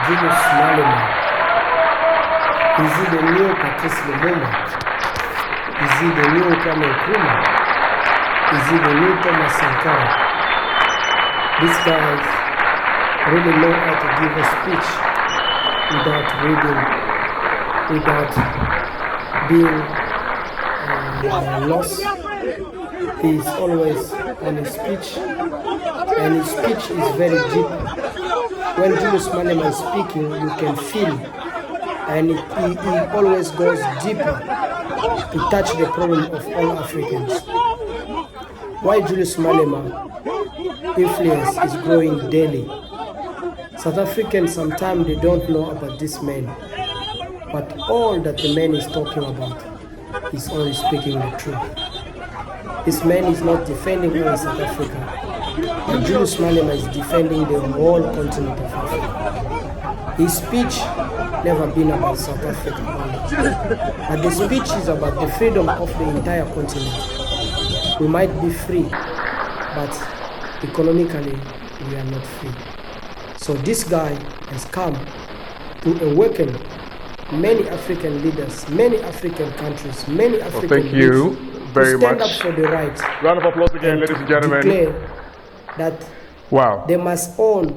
Julius Malema? Is he the new Patrice Lumumba? Is he the new Kwame Nkrumah? Is he the new Thomas Sankara? These guys really know how to give a speech without reading, without being lost. He is always on his speech, and his speech is very deep. When Julius Malema is speaking, you can feel, and he always goes deeper to touch the problem of all Africans. Why Julius Malema influence is growing daily. South Africans sometimes they don't know about this man, but all that the man is talking about is only speaking the truth. This man is not defending only South Africa, but Julius Malema is defending the whole continent of Africa. His speech never been about South Africa only, but the speech is about the freedom of the entire continent. We might be free, but economically we are not free. So this guy has come to awaken many African leaders, many African countries, many African thank you very to stand much. up for the rights. Round of applause again, ladies and gentlemen. Declare that wow. they must own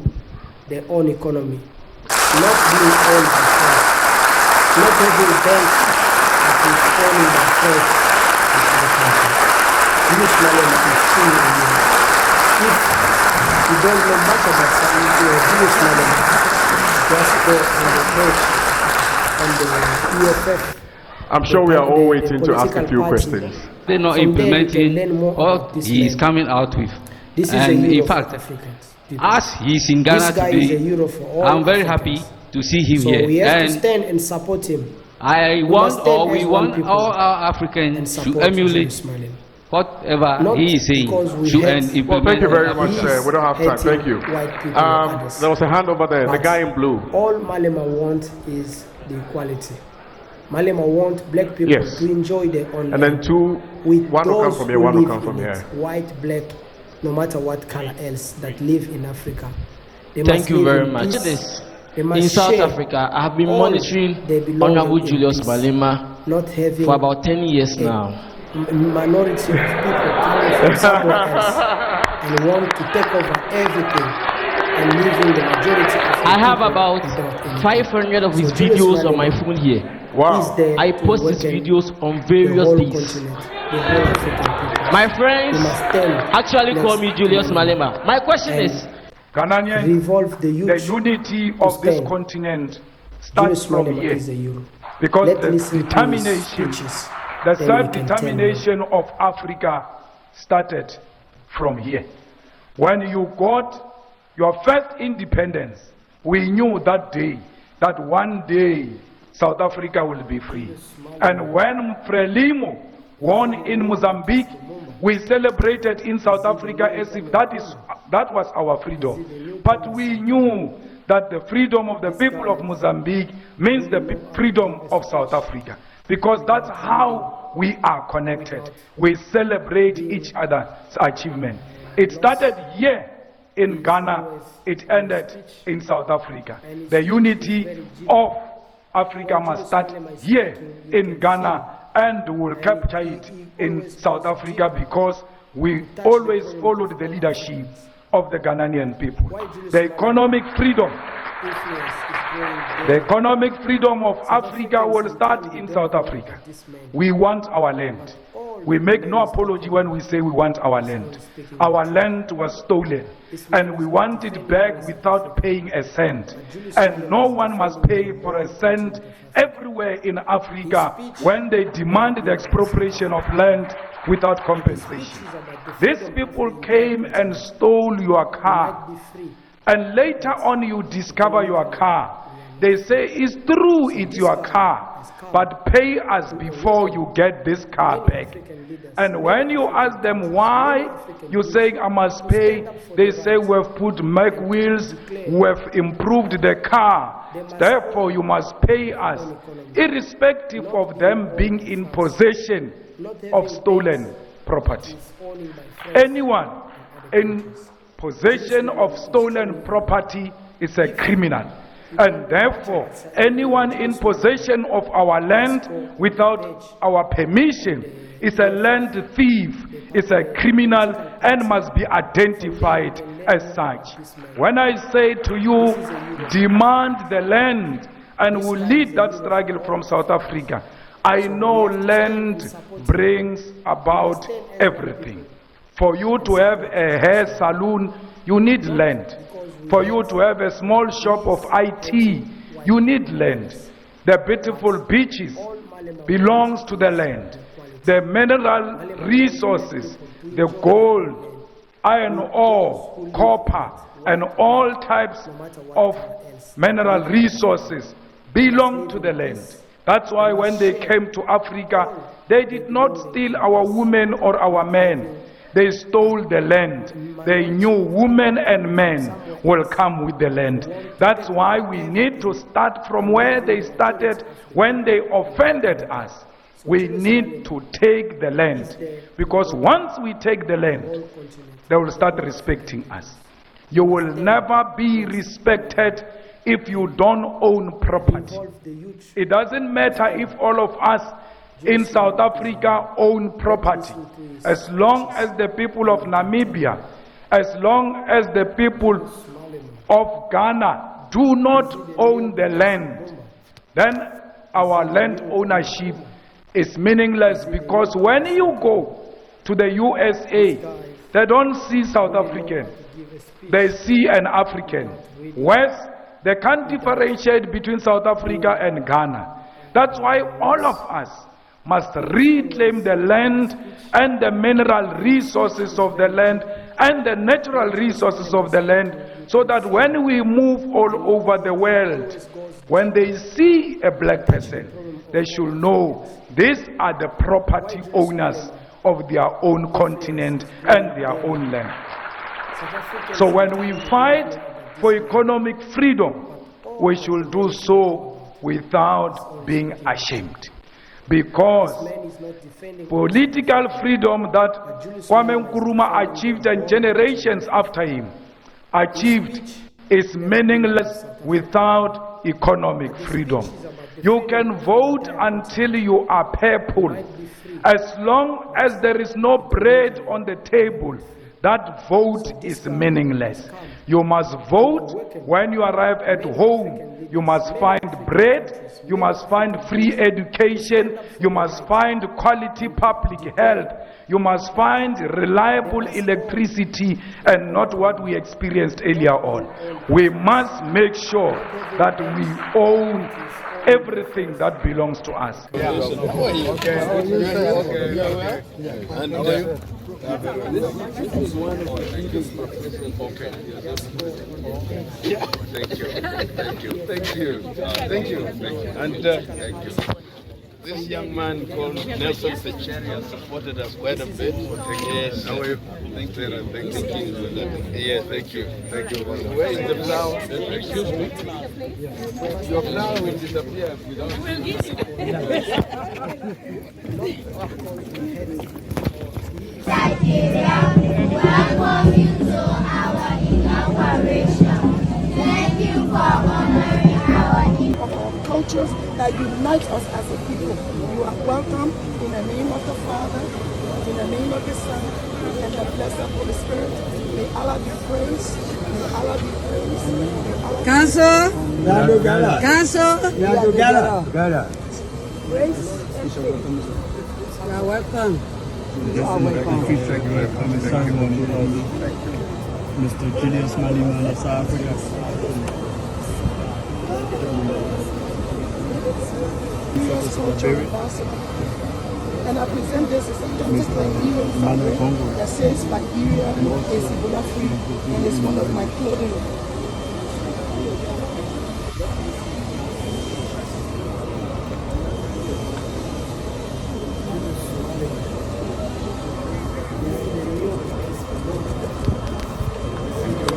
their own economy, not being owned by France, not having banks that is owning by France in other countries. Julius Malema is truly a hero. If you don't know much about Julius Malema, just go on the page on the EFF. I'm sure we are all waiting to ask a few questions. They're not implementing what he is coming out with. This is and a in fact, as he's in Ghana today, I'm very happy to see him so here. We have and to stand and support him. We want all our Africans to emulate whatever he is saying. Well, thank you very much, sir. We don't have time. Thank you. There was a hand over there, the guy in blue. All Malema wants is the equality. Malema wants black people to enjoy their own and then two, one will come from here, one will come from here. White, black, no matter what color else that live in Africa. Thank you very much. In South Africa, I have been monitoring Honorable Julius Malema for about 10 years now. Minority of people coming from somewhere else and want to take over everything and leaving the majority of I have about 500 of his videos on my phone here. Wow. I post his videos on various days. My friends actually call me Julius Malema. My question is, Ghanaian, the unity of this continent starts from here. Because the determination, the self-determination of Africa started from here. When you got your first independence, we knew that day, that one day South Africa will be free. And when Frelimo won in Mozambique, we celebrated in South Africa as if that was our freedom. But we knew that the freedom of the people of Mozambique means the freedom of South Africa. Because that's how we are connected. We celebrate each other's achievement. It started here in Ghana, it ended in South Africa. The unity of Africa must start here in Ghana, and we'll capture it in South Africa because we always followed the leadership of the Ghanaian people. The economic freedom of Africa will start in South Africa. We want our land. We make no apology when we say we want our land. Our land was stolen, and we want it back without paying a cent. And no one must pay for a cent everywhere in Africa when they demand the expropriation of land without compensation. These people came and stole your car, and later on you discover your car. They say, it's true, it's your car, but pay us before you get this car back. And when you ask them why, you say, I must pay, they say, we have put Mac wheels, we have improved the car, therefore you must pay us, irrespective of them being in possession of stolen property. Anyone in possession of stolen property is a criminal. And therefore, anyone in possession of our land without our permission is a land thief, is a criminal, and must be identified as such. When I say to you, demand the land, and will lead that struggle from South Africa, I know land brings about everything. For you to have a hair salon, you need land. For you to have a small shop of IT, you need land. The beautiful beaches belongs to the land. The mineral resources, the gold, iron ore, copper, and all types of mineral resources belong to the land. That's why when they came to Africa, they did not steal our women or our men. They stole the land. They knew women and men will come with the land. That's why we need to start from where they started when they offended us. We need to take the land, because once we take the land, they will start respecting us. You will never be respected if you don't own property. It doesn't matter if all of us in South Africa own property. As long as the people of Namibia, as long as the people of Ghana do not own the land, then our land ownership is meaningless, because when you go to the USA, they don't see South African, they see an African. West, they can't differentiate between South Africa and Ghana. That's why all of us must reclaim the land and the mineral resources of the land and the natural resources of the land, so that when we move all over the world, when they see a black person, they should know these are the property owners of their own continent and their own land. So when we fight for economic freedom, we should do so without being ashamed. Because political freedom that Kwame Nkrumah achieved and generations after him achieved is meaningless without economic freedom. You can vote until you are purple. As long as there is no bread on the table, that vote is meaningless. You must vote when you arrive at home. You must find bread, you must find free education, you must find quality public health, you must find reliable electricity, and not what we experienced earlier on. We must make sure that we own everything that belongs to us. This young man called Nelson Secheri has supported us quite a bit. Yes. How are you? Thank you. Thank you. Yes, thank you. Thank you. Where is the flower? Excuse me. Your flower will disappear without Nigeria, welcome you to our inauguration. Thank you for honoring our cultures that unite us as a people. You are welcome in the name of the Father, in the name of the Son, and the blessed Holy Spirit. May Allah be praised. May Allah be praised. Council. Council. Grace. You are welcome. You are welcome. Mr. Julius Malema of South Africa. And I present this as a authentic Liberian fabric that says Liberia is Ebola free, and it's one of my clothing.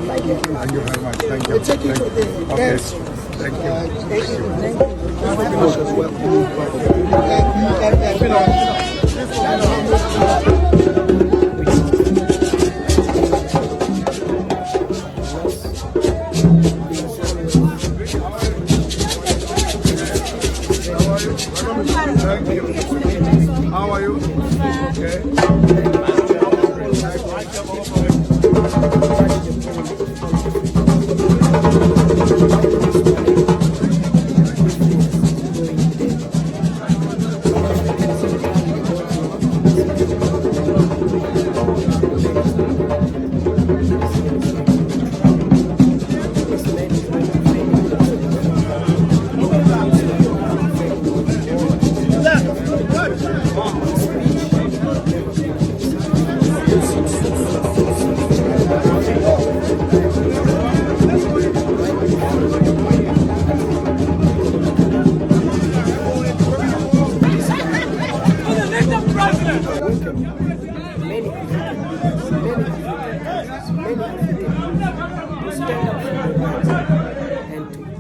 Thank you very much. Thank you. We'll take you to the guest. Thank you. How are you? Okay.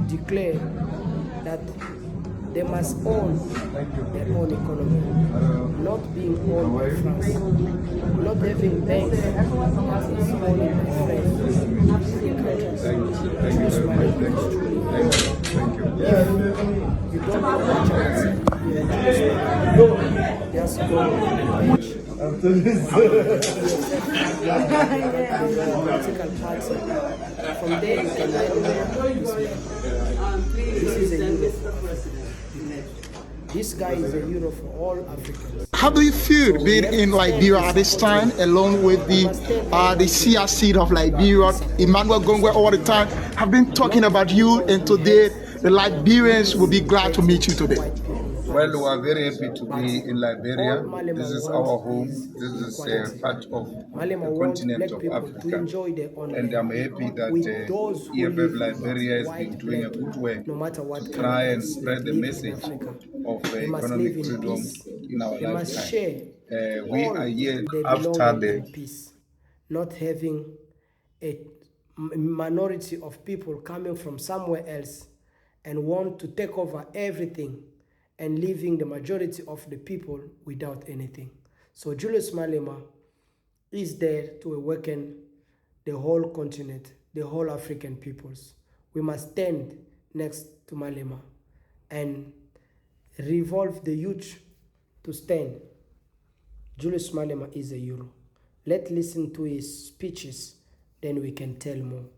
Declare that they must own their own economy, not being owned by France, not having banks that is owned by France. You don't know what just go on the page. Political party. From there you can learn this is a euro. This guy is a euro for all Africans. How do you feel being in Liberia at this time, along with the CRC of Liberia, Emmanuel Gongwe all the time, have been talking about you, and today the Liberians will be glad to meet you today? Well, we are very happy to be in Liberia. This is our home. This is part of the continent of Africa. And I'm happy that EFF Liberia has been doing a good work to try and spread the message of economic freedom in our lifetime. We are here after the peace, not having a minority of people coming from somewhere else and want to take over everything and leaving the majority of the people without anything. So Julius Malema is there to awaken the whole continent, the whole African peoples. We must stand next to Malema and revolve the youth to stand. Julius Malema is a hero. Let's listen to his speeches, then we can tell more.